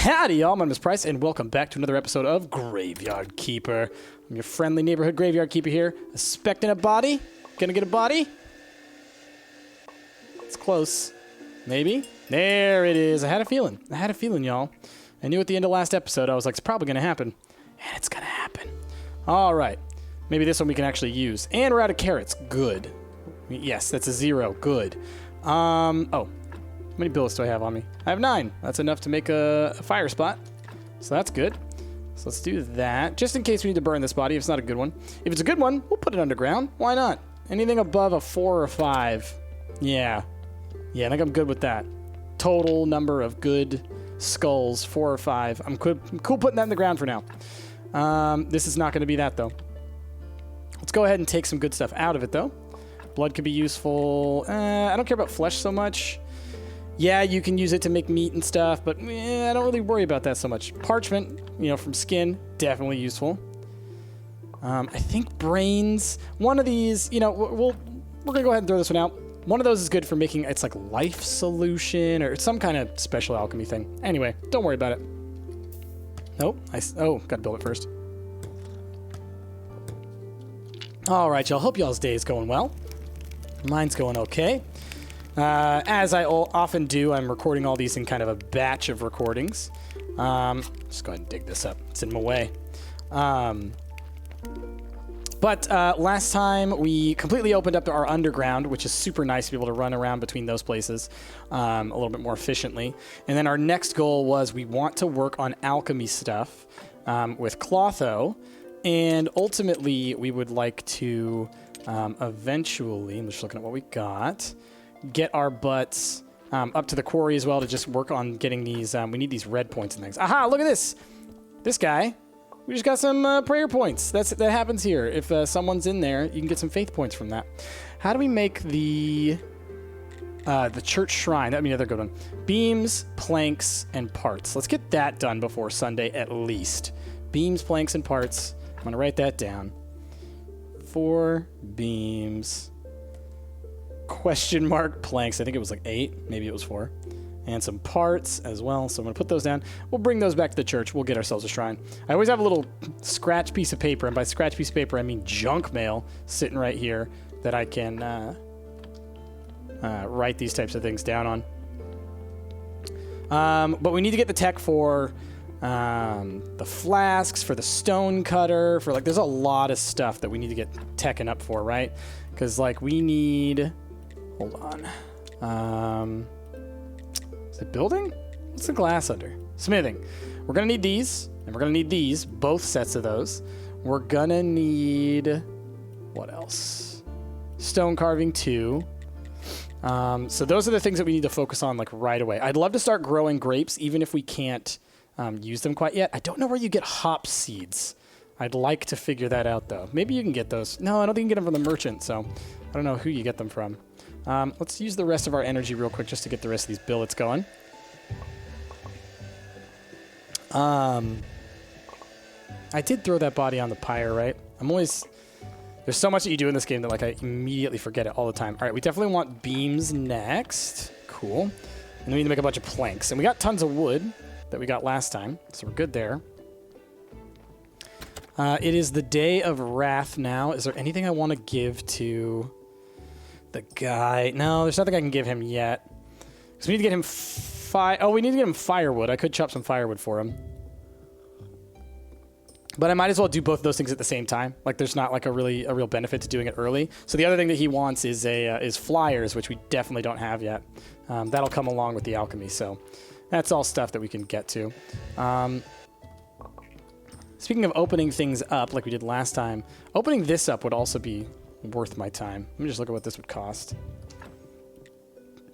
Howdy, y'all. My name is Price, and welcome back to another episode of Graveyard Keeper. I'm your friendly neighborhood Graveyard Keeper here. Expecting a body? Gonna get a body? It's close. Maybe? There it is. I had a feeling. Y'all. I knew at the end of last episode, I was like, it's probably gonna happen. And it's gonna happen. All right. Maybe this one we can actually use. And we're out of carrots. Good. Yes, that's a 0. Good. Oh. How many billets do I have on me? I have 9. That's enough to make a fire spot. So that's good. So let's do that. Just in case we need to burn this body if it's not a good one. If it's a good one, we'll put it underground. Why not? Anything above a 4 or 5. Yeah. Yeah, I think I'm good with that. Total number of good skulls, 4 or 5. I'm cool putting that in the ground for now. This is not going to be that, though. Let's go ahead and take some good stuff out of it, though. Blood could be useful. I don't care about flesh so much. Yeah, you can use it to make meat and stuff, but I don't really worry about that so much. Parchment, from skin, definitely useful. I think brains. One of these, we're gonna go ahead and throw this one out. One of those is good for making, it's like life solution or some kind of special alchemy thing. Anyway, don't worry about it. Nope. Gotta build it first. All right, y'all. Hope y'all's day is going well. Mine's going okay. As I often do, I'm recording all these in kind of a batch of recordings. Just go ahead and dig this up. It's in my way. But last time we completely opened up our underground, which is super nice to be able to run around between those places a little bit more efficiently. And then our next goal was we want to work on alchemy stuff with Clotho. And ultimately, we would like to eventually, I'm just looking at what we got, get our butts up to the quarry as well to just work on getting these. We need these red points and things. Aha, look at this. This guy. We just got some prayer points. That happens here. If someone's in there, you can get some faith points from that. How do we make the church shrine? That'd be another good one. Beams, planks, and parts. Let's get that done before Sunday at least. Beams, planks, and parts. I'm going to write that down. 4 beams. Question mark planks. I think it was like 8. Maybe it was 4. And some parts as well. So I'm going to put those down. We'll bring those back to the church. We'll get ourselves a shrine. I always have a little scratch piece of paper. And by scratch piece of paper, I mean junk mail sitting right here that I can write these types of things down on. But we need to get the tech for the flasks, for the stone cutter, for there's a lot of stuff that we need to get teching up for, right? Because we need... Hold on. Is it building? What's the glass under? Smithing. We're going to need these, and we're going to need these, both sets of those. We're going to need... What else? Stone carving 2. So those are the things that we need to focus on right away. I'd love to start growing grapes, even if we can't use them quite yet. I don't know where you get hop seeds. I'd like to figure that out, though. Maybe you can get those. No, I don't think you can get them from the merchant, so I don't know who you get them from. Let's use the rest of our energy real quick just to get the rest of these billets going. I did throw that body on the pyre, right? There's so much that you do in this game that I immediately forget it all the time. All right, we definitely want beams next. Cool. And then we need to make a bunch of planks. And we got tons of wood that we got last time, so we're good there. It is the day of wrath now. Is there anything I want to give to the guy? No, there's nothing I can give him yet. So we need to get him we need to get him firewood. I could chop some firewood for him. But I might as well do both of those things at the same time. There's not a real benefit to doing it early. So the other thing that he wants is flyers, which we definitely don't have yet. That'll come along with the alchemy. So that's all stuff that we can get to. Speaking of opening things up like we did last time, opening this up would also be worth my time. Let me just look at what this would cost.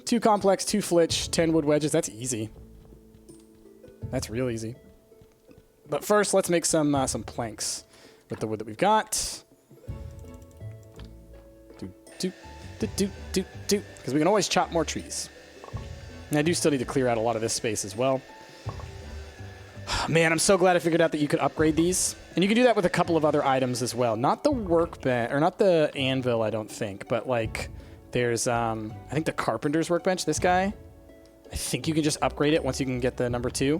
2 complex, 2 flitch, 10 wood wedges. That's easy. That's real easy. But first, let's make some planks with the wood that we've got. Because we can always chop more trees. And I do still need to clear out a lot of this space as well. Man, I'm so glad I figured out that you could upgrade these. And you can do that with a couple of other items as well. Not the workbench, or not the anvil, I don't think. But there's, I think the carpenter's workbench, this guy. I think you can just upgrade it once you can get the number 2.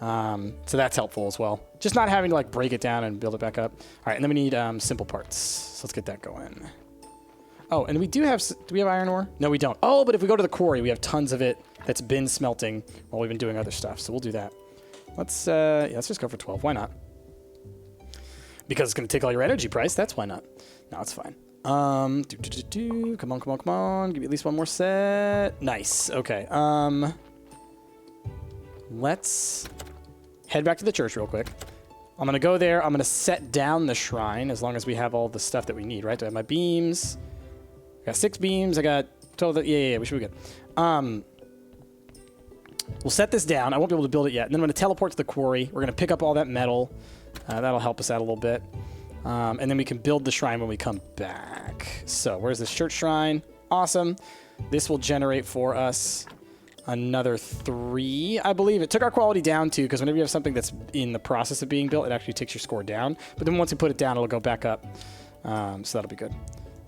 So that's helpful as well. Just not having to like break it down and build it back up. All right, and then we need simple parts. So let's get that going. Oh, and do we have iron ore? No, we don't. Oh, but if we go to the quarry, we have tons of it that's been smelting while we've been doing other stuff. So we'll do that. Let's just go for 12. Why not? Because it's going to take all your energy price. That's why not. No, it's fine. Come on. Give me at least one more set. Nice. Okay. Let's head back to the church real quick. I'm going to go there. I'm going to set down the shrine as long as we have all the stuff that we need, right? Do I have my beams? I got 6 beams. I got 12. Yeah, we should be good. We'll set this down. I won't be able to build it yet. And then I'm going to teleport to the quarry. We're going to pick up all that metal. That'll help us out a little bit. And then we can build the shrine when we come back. So where's this church shrine? Awesome. This will generate for us another 3, I believe. It took our quality down too, because whenever you have something that's in the process of being built, it actually takes your score down. But then once you put it down, it'll go back up. So that'll be good.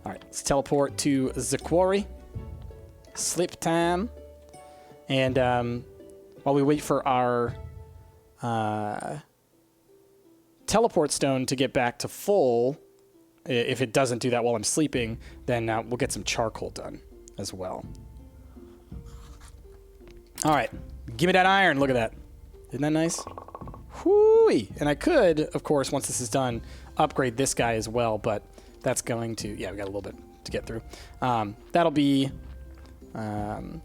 All right, let's teleport to the quarry. Sleep time. And while we wait for our teleport stone to get back to full, if it doesn't do that while I'm sleeping, then we'll get some charcoal done as well. All right, give me that iron. Look at that. Isn't that nice? Whoo-wee. And I could, of course, once this is done, upgrade this guy as well, but that's going to... Yeah, we got a little bit to get through. That'll be... I'll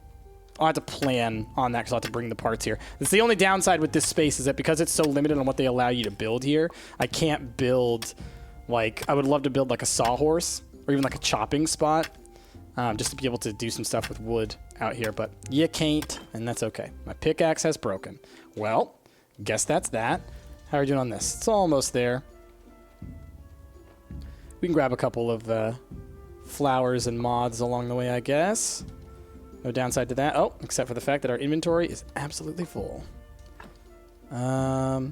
have to plan on that because I'll have to bring the parts here. It's the only downside with this space is that because it's so limited on what they allow you to build here, I can't build, like... I would love to build, like, a sawhorse or even, like, a chopping spot just to be able to do some stuff with wood out here, but you can't, and that's okay. My pickaxe has broken. Well, guess that's that. How are we doing on this? It's almost there. We can grab a couple of flowers and moths along the way, I guess. No downside to that. Oh, except for the fact that our inventory is absolutely full. That's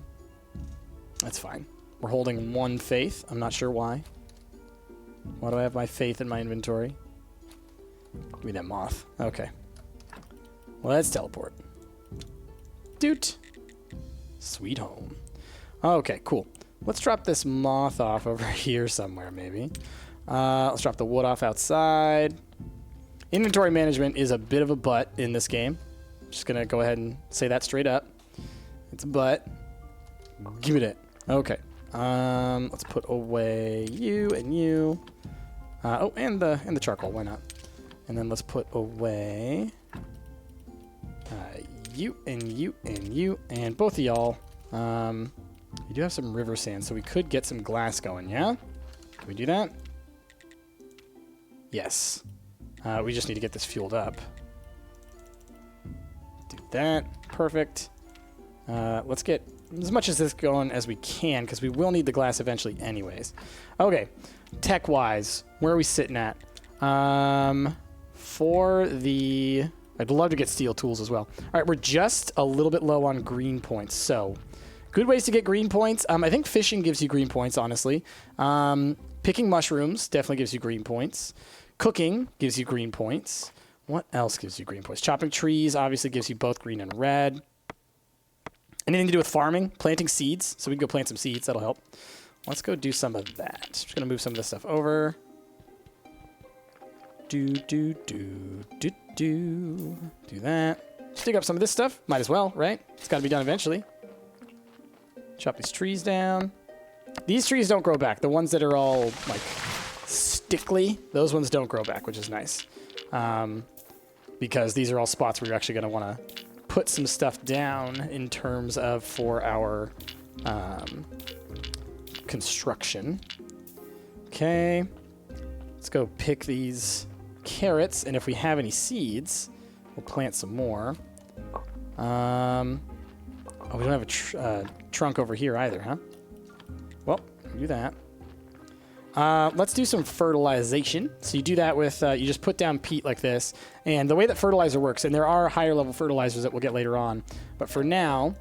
fine. We're holding 1 faith. I'm not sure why. Why do I have my faith in my inventory? Give me that moth. Okay. Well, let's teleport. Doot. Sweet home. Okay, cool. Let's drop this moth off over here somewhere, maybe. Let's drop the wood off outside. Inventory management is a bit of a butt in this game. Just going to go ahead and say that straight up. It's a butt. Give me that. Okay. Let's put away you and you. Oh, and the charcoal. Why not? And then let's put away you and you and you and both of y'all. We do have some river sand, so we could get some glass going, yeah? Can we do that? Yes. We just need to get this fueled up. Do that. Perfect. Let's get as much of this going as we can, because we will need the glass eventually anyways. Okay. Tech-wise, where are we sitting at? For the... I'd love to get steel tools as well. All right, we're just a little bit low on green points. So, good ways to get green points. I think fishing gives you green points, honestly. Picking mushrooms definitely gives you green points. Cooking gives you green points. What else gives you green points? Chopping trees obviously gives you both green and red. Anything to do with farming? Planting seeds. So we can go plant some seeds. That'll help. Let's go do some of that. Just going to move some of this stuff over. Do that. Just dig up some of this stuff. Might as well, right? It's got to be done eventually. Chop these trees down. These trees don't grow back. The ones that are all, like, stickly, those ones don't grow back, which is nice. Because these are all spots where you're actually going to want to put some stuff down in terms of for our construction. Okay. Let's go pick these carrots, and if we have any seeds, we'll plant some more. Oh, we don't have a trunk over here either, huh? Well, we'll do that. Let's do some fertilization. So you do that with, you just put down peat like this. And the way that fertilizer works, and there are higher level fertilizers that we'll get later on, but for now,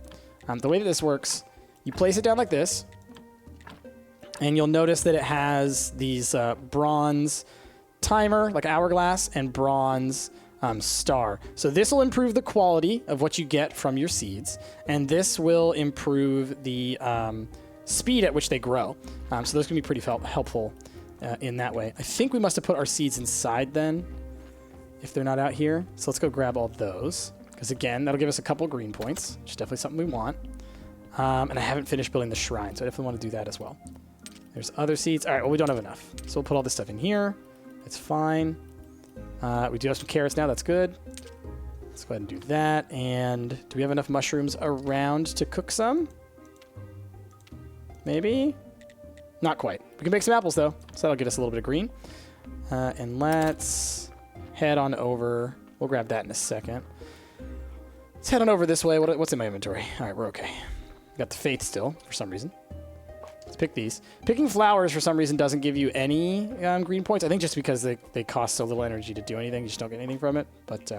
the way that this works, you place it down like this, and you'll notice that it has these bronze timer, like hourglass, and bronze star. So this will improve the quality of what you get from your seeds, and this will improve the speed at which they grow. So those can be pretty helpful in that way. I think we must have put our seeds inside then, if they're not out here. So let's go grab all those, because again, that'll give us a couple green points, which is definitely something we want. And I haven't finished building the shrine, so I definitely want to do that as well. There's other seeds. All right, well, we don't have enough. So we'll put all this stuff in here. It's fine. We do have some carrots now. That's good. Let's go ahead and do that. And do we have enough mushrooms around to cook some? Maybe? Not quite. We can make some apples, though. So that'll get us a little bit of green. And let's head on over. We'll grab that in a second. Let's head on over this way. What's in my inventory? All right, we're okay. Got the faith still, for some reason. Let's pick these. Picking flowers, for some reason, doesn't give you any green points. I think just because they cost so little energy to do anything. You just don't get anything from it. But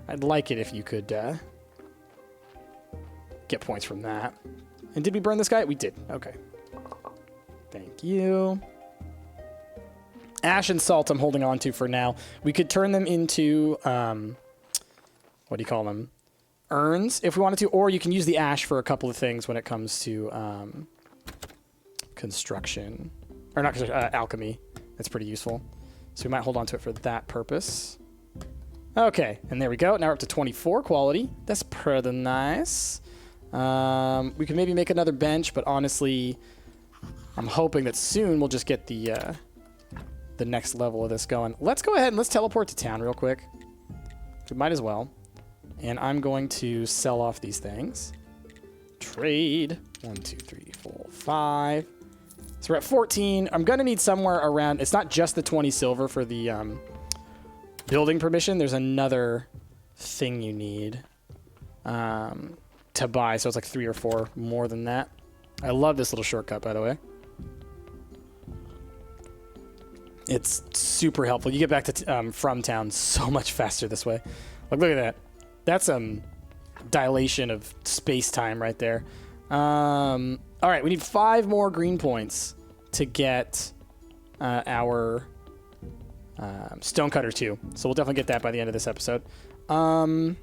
I'd like it if you could get points from that. And did we burn this guy? We did. Okay. Thank you. Ash and salt I'm holding on to for now. We could turn them into, what do you call them? Urns, if we wanted to. Or you can use the ash for a couple of things when it comes to construction. Or not construction, alchemy. That's pretty useful. So we might hold on to it for that purpose. Okay, and there we go. Now we're up to 24 quality. That's pretty nice. We can maybe make another bench, but honestly, I'm hoping that soon we'll just get the next level of this going. Let's go ahead and let's teleport to town real quick. We might as well. And I'm going to sell off these things. Trade. 1, 2, 3, 4, 5. So we're at 14. I'm going to need somewhere around... It's not just the 20 silver for the building permission. There's another thing you need to buy. So it's like 3 or 4 more than that. I love this little shortcut, by the way. It's super helpful. You get back to from town so much faster this way. Like, look at that. That's dilation of space-time right there. All right, we need 5 more green points to get our Stonecutter 2. So we'll definitely get that by the end of this episode. I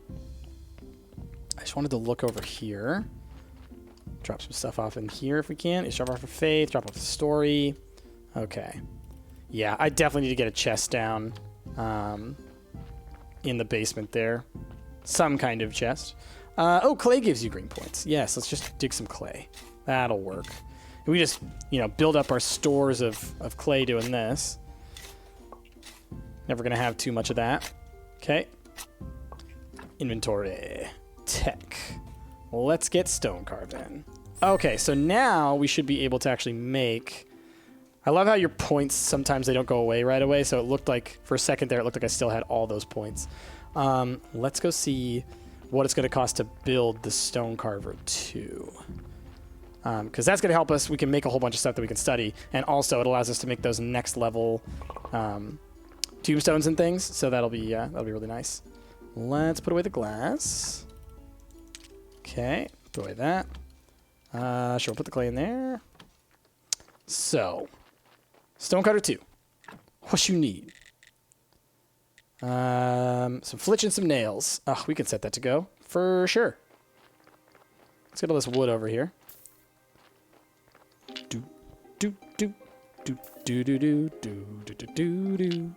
just wanted to look over here. Drop some stuff off in here if we can. Drop off for faith. Drop off the story. Okay. Yeah, I definitely need to get a chest down in the basement there. Some kind of chest. Oh, clay gives you green points. Yes, let's just dig some clay. That'll work. We just, build up our stores of clay doing this. Never going to have too much of that. Okay. Inventory. Tech. Let's get stone carving. Okay, so now we should be able to actually make... I love how your points, sometimes they don't go away right away, so it looked like, for a second there, it looked like I still had all those points. Let's go see what it's going to cost to build the Stone Carver 2. Because that's going to help us. We can make a whole bunch of stuff that we can study, and also it allows us to make those next level tombstones and things, so that'll be really nice. Let's put away the glass. Okay, put away that. Sure, we'll put the clay in there. So... Stonecutter 2. What you need? Some flitch and some nails. Oh, we can set that to go. For sure. Let's get all this wood over here. Do, do, do, do, do, do, do, do, do, do, do, do.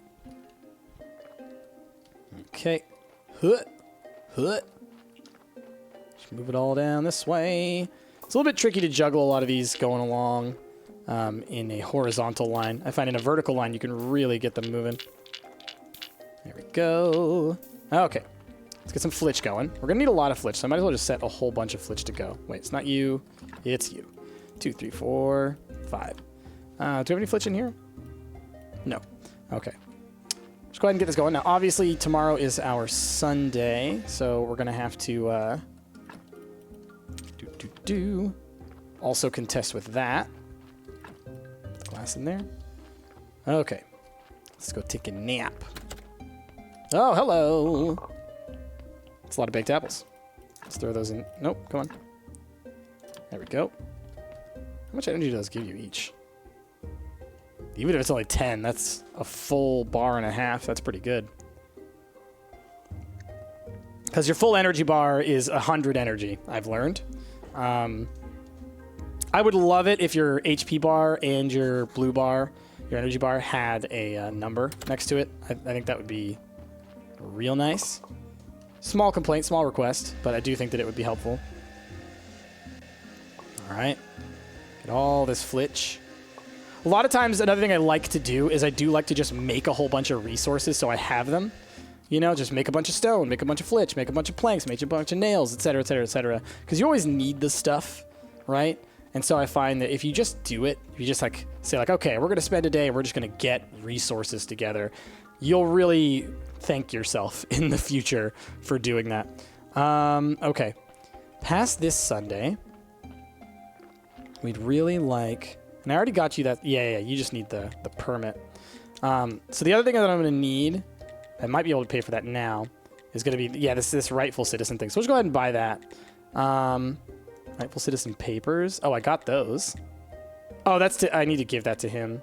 Okay. Hut. Hut. Just move it all down this way. It's a little bit tricky to juggle a lot of these going along. In a horizontal line. I find in a vertical line you can really get them moving. There we go. Okay. Let's get some flitch going. We're going to need a lot of flitch, so I might as well just set a whole bunch of flitch to go. Wait, it's not you. It's you. 2, 3, 4, 5. Do we have any flitch in here? No. Okay. Let's go ahead and get this going. Now, obviously, tomorrow is our Sunday, so we're going to have to also contest with that. Glass in there. Okay. Let's go take a nap. Oh, hello. That's a lot of baked apples. Let's throw those in. Nope, come on. There we go. How much energy does it give you each? Even if it's only 10, that's a full bar and a half. That's pretty good. Because your full energy bar is 100 energy, I've learned. I would love it if your HP bar and your blue bar, your energy bar, had a number next to it. I think that would be real nice. Small complaint, small request, but I do think that it would be helpful. All right. Get all this flitch. A lot of times, another thing I like to do is I do like to just make a whole bunch of resources so I have them. You know, just make a bunch of stone, make a bunch of flitch, make a bunch of planks, make a bunch of nails, etc., etc., etc. Because you always need the stuff, right? And so I find that if you just do it, if you just like say like, okay, we're going to spend a day, we're just going to get resources together, you'll really thank yourself in the future for doing that. Okay. Past this Sunday, we'd really like, and I already got you that. Yeah, you just need the permit. So the other thing that I'm going to need, I might be able to pay for that now, is going to be, yeah, this rightful citizen thing. So let's go ahead and buy that. Rightful citizen papers. Oh, I got those. Oh, I need to give that to him.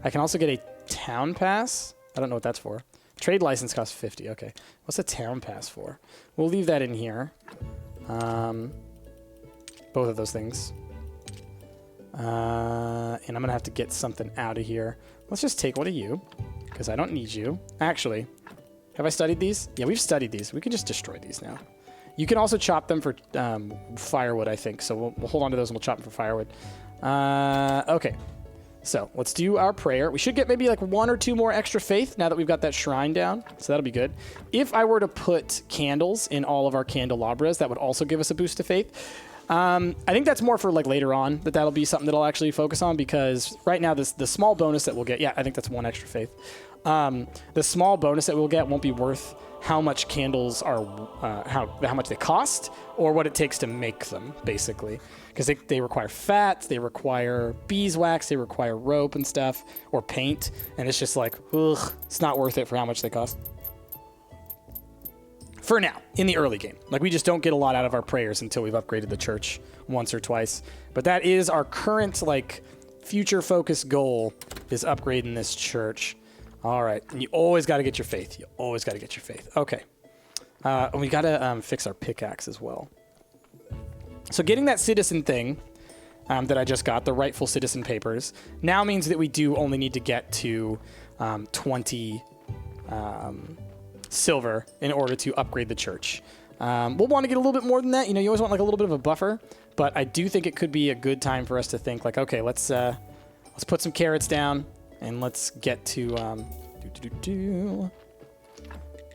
I can also get a town pass. I don't know what that's for. Trade license costs 50. Okay. What's a town pass for? We'll leave that in here. Both of those things. And I'm going to have to get something out of here. Let's just take one of you, because I don't need you. Actually, have I studied these? Yeah, we've studied these. We can just destroy these now. You can also chop them for firewood, I think. So we'll hold on to those and we'll chop them for firewood. Okay. So let's do our prayer. We should get maybe like 1 or 2 more extra faith now that we've got that shrine down. So that'll be good. If I were to put candles in all of our candelabras, that would also give us a boost to faith. I think that's more for like later on, that'll be something that I'll actually focus on, because right now the small bonus that we'll get, yeah, I think that's 1 extra faith. The small bonus that we'll get won't be worth how much candles are, how much they cost, or what it takes to make them, basically. Because they require fat, they require beeswax, they require rope and stuff, or paint, and it's just like, ugh, it's not worth it for how much they cost. For now, in the early game. Like, we just don't get a lot out of our prayers until we've upgraded the church once or twice. But that is our current, like, future-focused goal, is upgrading this church. All right, and you always got to get your faith. You always got to get your faith. Okay. And we got to fix our pickaxe as well. So getting that citizen thing that I just got, the rightful citizen papers, now means that we do only need to get to 20 silver in order to upgrade the church. We'll want to get a little bit more than that. You know, you always want like a little bit of a buffer, but I do think it could be a good time for us to think like, okay, let's put some carrots down and let's get to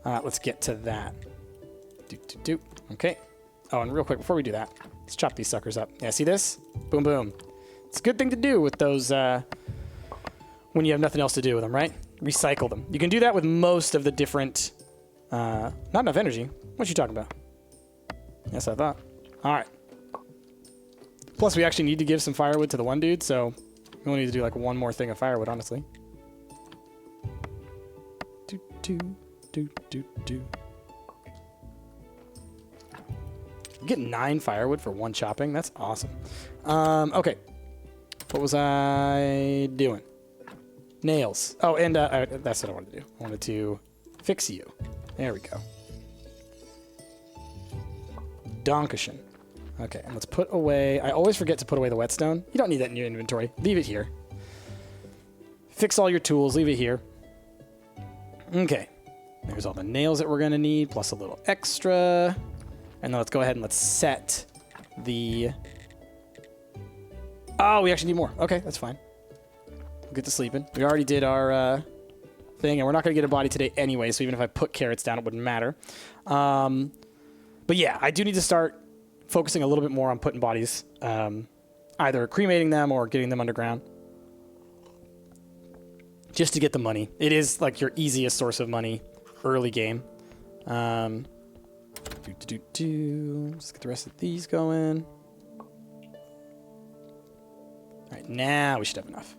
let's get to that. Okay. Oh, and real quick before we do that, let's chop these suckers up. Yeah, see this? Boom, boom. It's a good thing to do with those when you have nothing else to do with them, right? Recycle them. You can do that with most of the different. Not enough energy. What you talking about? Yes, I thought. All right. Plus, we actually need to give some firewood to the one dude, so we only need to do like 1 more thing of firewood, honestly. Get 9 firewood for 1 chopping. That's awesome. Okay. What was I doing? Nails. Oh, and that's what I wanted to do. I wanted to fix you. There we go. Donkashin. Okay, and let's put away... I always forget to put away the whetstone. You don't need that in your inventory. Leave it here. Fix all your tools. Leave it here. Okay. There's all the nails that we're going to need, plus a little extra. And then let's go ahead and let's set the... Oh, we actually need more. Okay, that's fine. We'll get to sleeping. We already did our thing, and we're not going to get a body today anyway, so even if I put carrots down, it wouldn't matter. But yeah, I do need to start focusing a little bit more on putting bodies, either cremating them or getting them underground. Just to get the money. It is like your easiest source of money early game. Let's get the rest of these going. All right, now we should have enough.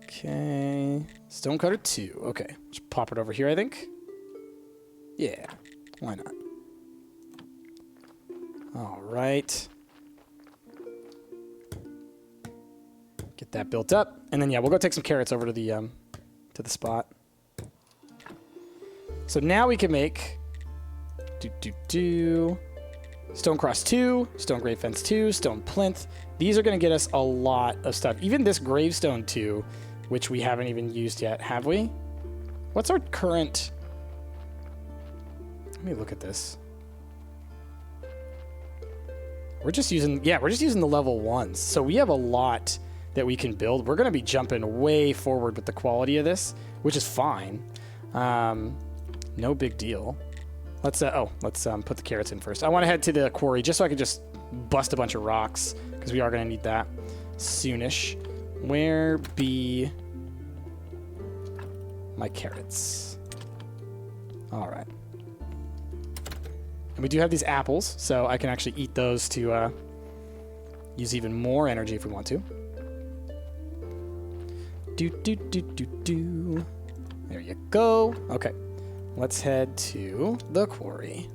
Okay. Stonecutter 2. Okay. Just pop it over here, I think. Yeah. Why not? All right. Get that built up. And then, yeah, we'll go take some carrots over to the spot. So now we can make Stone Cross 2, Stone Grave Fence 2, Stone Plinth. These are going to get us a lot of stuff. Even this Gravestone 2, which we haven't even used yet, have we? What's our current... Let me look at this. We're just using the level 1s. So we have a lot that we can build. We're going to be jumping way forward with the quality of this, which is fine. No big deal. Let's put the carrots in first. I want to head to the quarry just so I can just bust a bunch of rocks because we are going to need that soonish. Where be my carrots? All right. And we do have these apples, so I can actually eat those to use even more energy if we want to. There you go. Okay. Let's head to the quarry.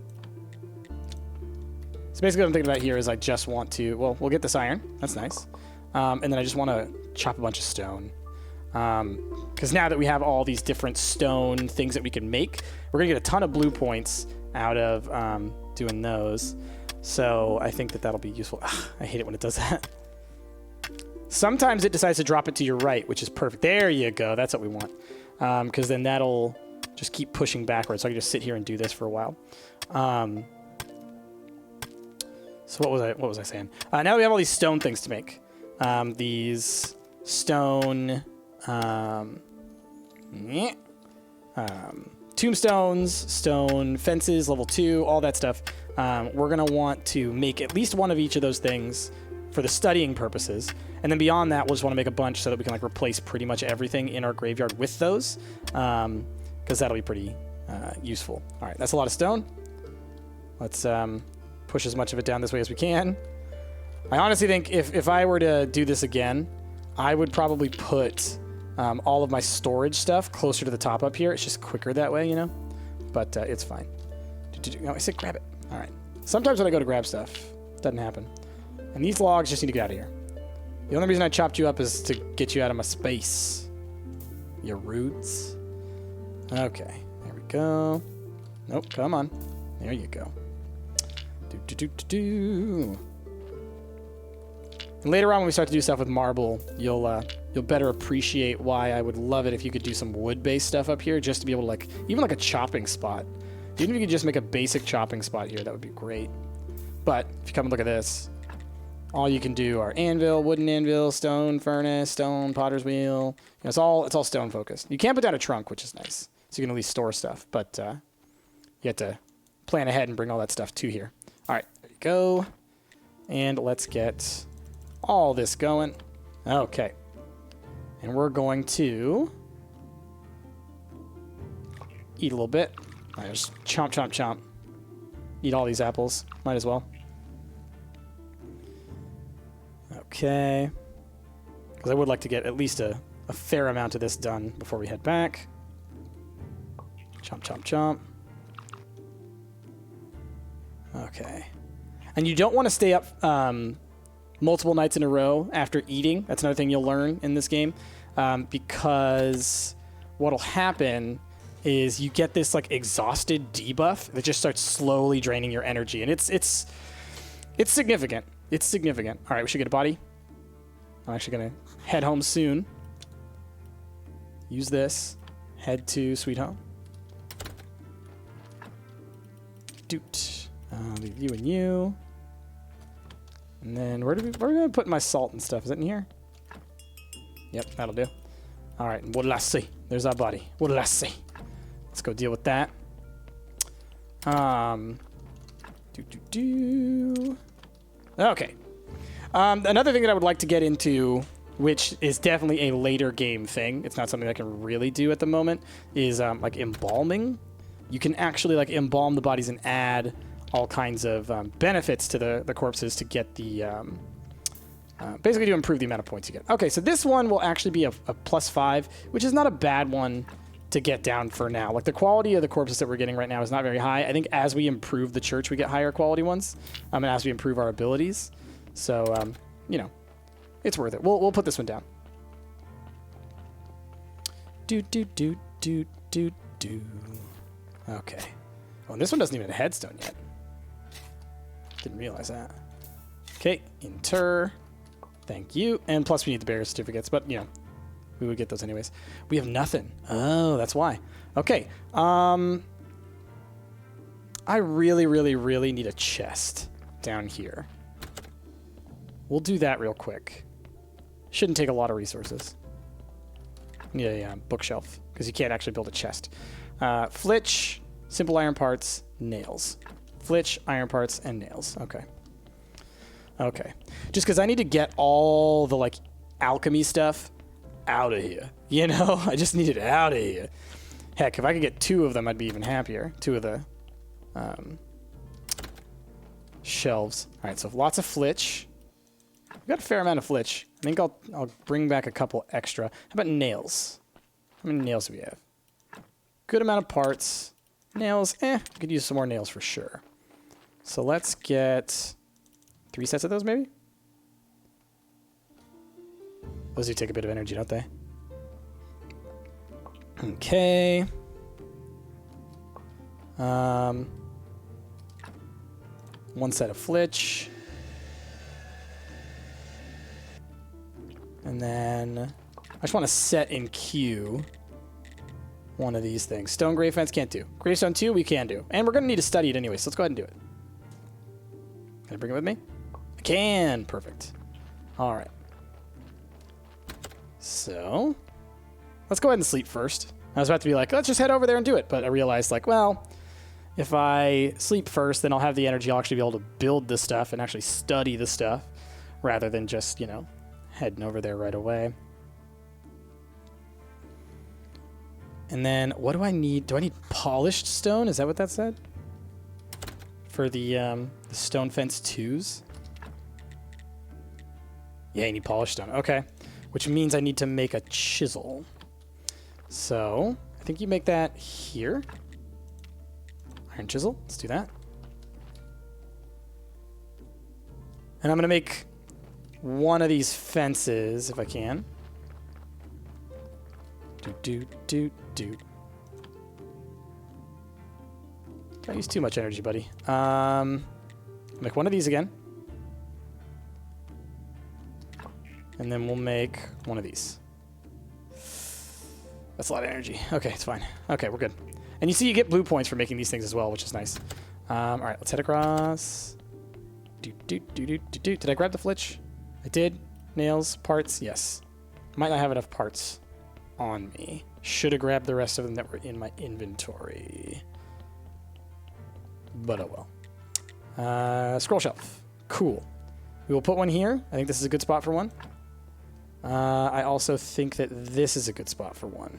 So basically what I'm thinking about here is I just want to, well, we'll get this iron. That's nice. And then I just want to chop a bunch of stone. Because now that we have all these different stone things that we can make, we're going to get a ton of blue points out of doing those. So I think that that'll be useful. Ugh, I hate it when it does that. Sometimes it decides to drop it to your right, which is perfect. There you go. That's what we want. Because then that'll just keep pushing backwards. So I can just sit here and do this for a while. So what was I saying? Now we have all these stone things to make. These stone tombstones, stone fences, level 2, all that stuff. We're going to want to make at least one of each of those things for the studying purposes. And then beyond that, we'll just want to make a bunch so that we can like replace pretty much everything in our graveyard with those. Because that'll be pretty useful. All right, that's a lot of stone. Let's push as much of it down this way as we can. I honestly think if I were to do this again, I would probably put all of my storage stuff closer to the top up here. It's just quicker that way, you know? But it's fine. No, I said grab it. All right. Sometimes when I go to grab stuff, it doesn't happen. And these logs just need to get out of here. The only reason I chopped you up is to get you out of my space. Your roots. Okay, there we go. Nope, come on. There you go. And later on when we start to do stuff with marble, you'll better appreciate why I would love it if you could do some wood-based stuff up here just to be able to like, even like a chopping spot. Even if you could just make a basic chopping spot here, that would be great. But if you come and look at this, all you can do are anvil, wooden anvil, stone furnace, stone potter's wheel. You know, it's all stone focused. You can put down a trunk, which is nice. So you can at least store stuff, but you have to plan ahead and bring all that stuff to here. All right, there you go. And let's get all this going. Okay. And we're going to eat a little bit. All right, just chomp, chomp, chomp. Eat all these apples. Might as well. Okay. Because I would like to get at least a fair amount of this done before we head back. Chomp, chomp, chomp. Okay. And you don't want to stay up multiple nights in a row after eating. That's another thing you'll learn in this game. Because what'll happen is you get this like exhausted debuff that just starts slowly draining your energy. And it's significant. It's significant. All right, we should get a body. I'm actually going to head home soon. Use this. Head to Sweet Home. Doot. Leave you and you. And then where are we going to put my salt and stuff? Is it in here? Yep, that'll do. All right, what did I see? There's our body. What did I see? Let's go deal with that. Okay. Another thing that I would like to get into, which is definitely a later game thing, it's not something I can really do at the moment, is like embalming. You can actually like embalm the bodies and add all kinds of benefits to the corpses to get the basically to improve the amount of points you get. Okay, so this one will actually be a +5, which is not a bad one to get down for now. Like the quality of the corpses that we're getting right now is not very high. I think as we improve the church, we get higher quality ones, and as we improve our abilities. So, you know, it's worth it. We'll put this one down. Okay. Oh, and this one doesn't even have a headstone yet. Didn't realize that. Okay, inter. Thank you. And plus we need the barrier certificates, but, you know, we would get those anyways. We have nothing. Oh, that's why. Okay. I really, really, really need a chest down here. We'll do that real quick. Shouldn't take a lot of resources. Need a bookshelf, because you can't actually build a chest. Flitch, simple iron parts, nails. Flitch, iron parts, and nails. Okay. Okay. Just because I need to get all the, like, alchemy stuff out of here. You know? I just need it out of here. Heck, if I could get 2 of them, I'd be even happier. 2 of the shelves. All right, so lots of flitch. We've got a fair amount of flitch. I think I'll bring back a couple extra. How about nails? How many nails do we have? Good amount of parts. Nails, we could use some more nails for sure. So let's get 3 sets of those, maybe? Those do take a bit of energy, don't they? Okay. 1 set of flitch. And then I just want to set in queue one of these things. Stone grave fence can't do. Gravestone 2 we can do. And we're going to need to study it anyway, so let's go ahead and do it. Can I bring it with me? I can. Perfect. All right. So let's go ahead and sleep first. I was about to be like, let's just head over there and do it. But I realized, like, well, if I sleep first, then I'll have the energy. I'll actually be able to build the stuff and actually study the stuff rather than just, you know, heading over there right away. And then what do I need? Do I need polished stone? Is that what that said? For the stone fence 2s? Yeah, you need polished stone. Okay. Which means I need to make a chisel. So I think you make that here. Iron chisel. Let's do that. And I'm going to make one of these fences, if I can. Do. Don't use too much energy, buddy. Make one of these again. And then we'll make one of these. That's a lot of energy. Okay, it's fine. Okay, we're good. And you see you get blue points for making these things as well, which is nice. All right, let's head across. Did I grab the flitch? I did. Nails, parts, yes. Might not have enough parts on me. Should have grabbed the rest of them that were in my inventory. But oh well. Scroll shelf. Cool. We will put one here. I think this is a good spot for one. I also think that this is a good spot for one.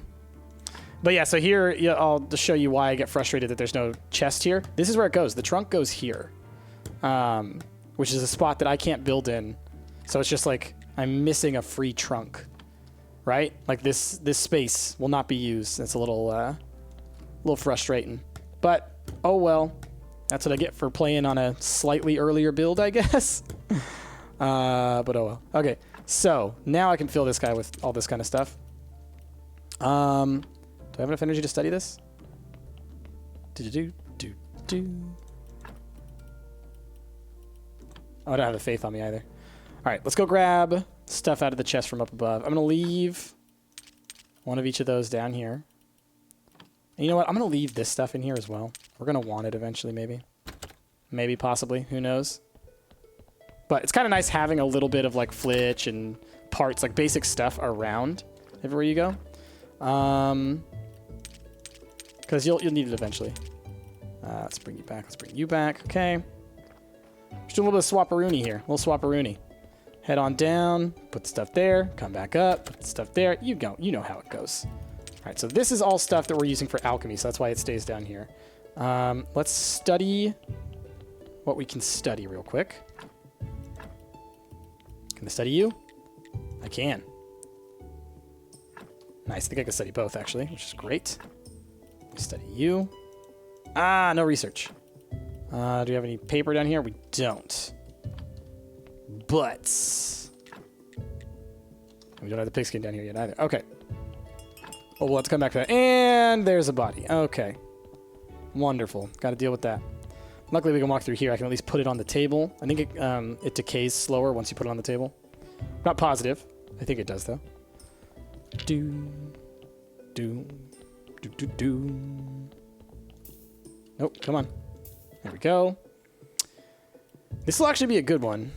But yeah, so here, yeah, I'll just show you why I get frustrated that there's no chest here. This is where it goes. The trunk goes here, which is a spot that I can't build in. So it's just like I'm missing a free trunk, right? Like this space will not be used. That's a little frustrating. But oh well, that's what I get for playing on a slightly earlier build, I guess. But oh well. Okay, so now I can fill this guy with all this kind of stuff. Do I have enough energy to study this? Do. Oh, I don't have the faith on me either. All right, let's go grab stuff out of the chest from up above. I'm going to leave one of each of those down here. And you know what? I'm going to leave this stuff in here as well. We're going to want it eventually, maybe. Maybe, possibly. Who knows? But it's kind of nice having a little bit of, like, flitch and parts, like, basic stuff around everywhere you go. Because you'll need it eventually. Let's bring you back. Let's bring you back. Okay. Just doing a little bit of swapperoonie here. A little swapperoony. Head on down. Put the stuff there. Come back up. Put the stuff there. You go. You know how it goes. All right. So this is all stuff that we're using for alchemy. So that's why it stays down here. Let's study what we can study real quick. Can I study you? I can. Nice. I think I can study both, actually, which is great. Let me study you. Ah, no research. Do we have any paper down here? We don't. But we don't have the pigskin down here yet either. Okay. Oh, well, let's come back to that. And there's a body. Okay. Wonderful. Got to deal with that. Luckily, we can walk through here. I can at least put it on the table. I think it decays slower once you put it on the table. Not positive. I think it does, though. Nope, come on. There we go. This will actually be a good one.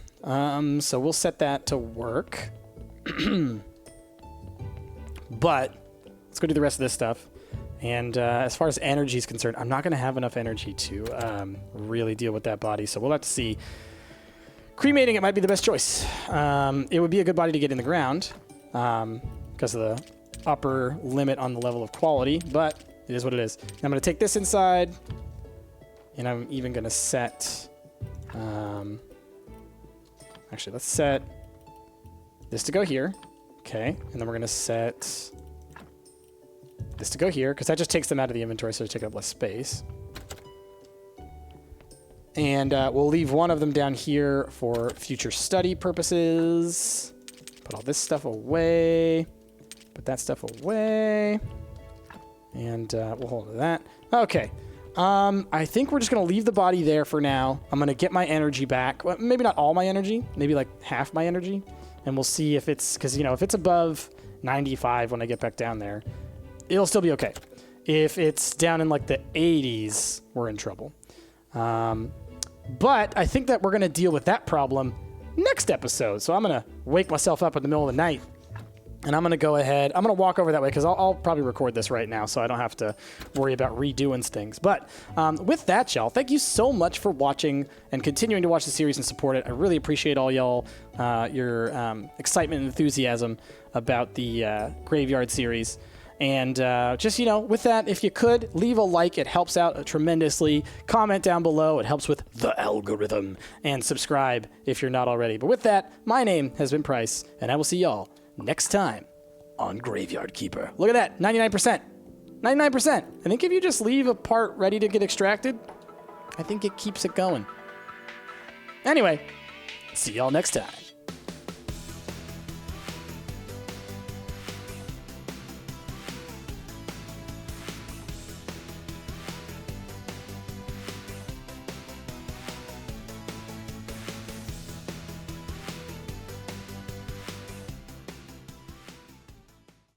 So we'll set that to work. But let's go do the rest of this stuff. And as far as energy is concerned, I'm not going to have enough energy to really deal with that body. So we'll have to see. Cremating it might be the best choice. It would be a good body to get in the ground because of the upper limit on the level of quality. But it is what it is. And I'm going to take this inside. And I'm even going to set... actually, let's set this to go here. Okay. And then we're going to set... this to go here, because that just takes them out of the inventory, so they take up less space. And we'll leave one of them down here for future study purposes. Put all this stuff away. Put that stuff away. And we'll hold on to that. Okay. I think we're just going to leave the body there for now. I'm going to get my energy back. Well, maybe not all my energy. Maybe like half my energy. And we'll see if it's... because, you know, if it's above 95 when I get back down there... it'll still be okay. If it's down in like the 80s, we're in trouble. But I think that we're going to deal with that problem next episode. So I'm going to wake myself up in the middle of the night. And I'm going to go ahead. I'm going to walk over that way because I'll probably record this right now so I don't have to worry about redoing things. But with that, y'all, thank you so much for watching and continuing to watch the series and support it. I really appreciate all y'all, your excitement and enthusiasm about the Graveyard series. And just, you know, with that, if you could, leave a like. It helps out tremendously. Comment down below. It helps with the algorithm. And subscribe if you're not already. But with that, my name has been Price, and I will see y'all next time on Graveyard Keeper. Look at that, 99%. 99%. I think if you just leave a part ready to get extracted, I think it keeps it going. Anyway, see y'all next time.